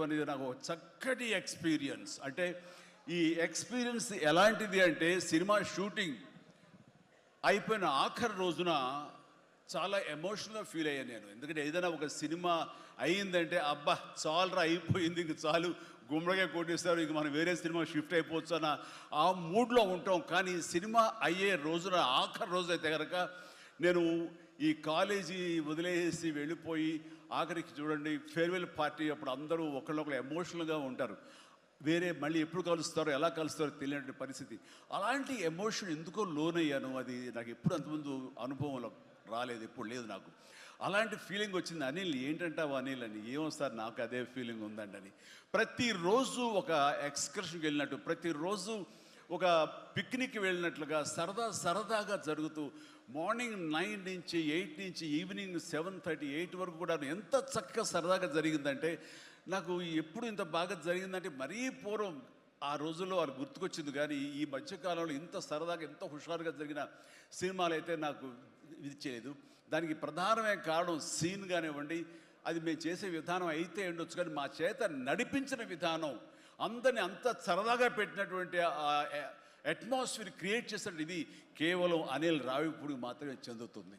అనేది నాకు ఒక చక్కటి ఎక్స్పీరియన్స్. అంటే ఈ ఎక్స్పీరియన్స్ ఎలాంటిది అంటే, సినిమా షూటింగ్ అయిపోయిన ఆఖరి రోజున చాలా ఎమోషనల్గా ఫీల్ అయ్యాను నేను. ఎందుకంటే ఏదైనా ఒక సినిమా అయ్యిందంటే అబ్బా చాలరా అయిపోయింది, ఇంక చాలు, గుమ్మడిగా కొట్టేస్తారు, ఇంక మనం వేరే సినిమా షిఫ్ట్ అయిపోవచ్చు అన్న ఆ మూడ్లో ఉంటాం. కానీ సినిమా అయ్యే రోజున ఆఖరి రోజు అయితే కనుక నేను ఈ కాలేజీ వదిలేసి వెళ్ళిపోయి ఆఖరికి చూడండి ఫేర్వెల్ పార్టీ అప్పుడు అందరూ ఒకళ్ళొకరు ఎమోషనల్గా ఉంటారు. వేరే మళ్ళీ ఎప్పుడు కలుస్తారో ఎలా కలుస్తారో తెలియని పరిస్థితి. అలాంటి ఎమోషన్ ఎందుకో లోనయ్యాను. అది నాకు ఎప్పుడు అంతకుముందు అనుభవంలో రాలేదు, ఎప్పుడు లేదు నాకు. అలాంటి ఫీలింగ్ వచ్చింది. అనిల్ ఏంటంటావు అనిల్ అని. ఏమో సార్ నాకు అదే ఫీలింగ్ ఉందండి అని. ప్రతిరోజు ఒక ఎక్స్కర్షన్కి వెళ్ళినట్టు, ప్రతిరోజు ఒక పిక్నిక్ వెళ్ళినట్లుగా సరదాగా జరుగుతూ మార్నింగ్ 9 నుంచి 8 నుంచి ఈవినింగ్ 7:30 8 వరకు కూడా ఎంత చక్కగా సరదాగా జరిగిందంటే, నాకు ఎప్పుడు ఇంత బాగా జరిగిందంటే మరీ పూర్వం ఆ రోజుల్లో అది గుర్తుకొచ్చింది. కానీ ఈ మధ్యకాలంలో ఇంత సరదాగా ఎంత హుషారుగా జరిగిన సినిమాలు అయితే నాకు ఇది చేయలేదు. దానికి ప్రధానమైన కారణం సీన్ కానివ్వండి, అది మేము చేసే విధానం అయితే ఉండొచ్చు, కానీ మా చేత నడిపించిన విధానం, అందరినీ అంత సరదాగా పెట్టినటువంటి అట్మాస్ఫియర్ క్రియేట్ చేసినట్టు ఇది కేవలం అనిల్ రావిపూడికి మాత్రమే చెందుతుంది.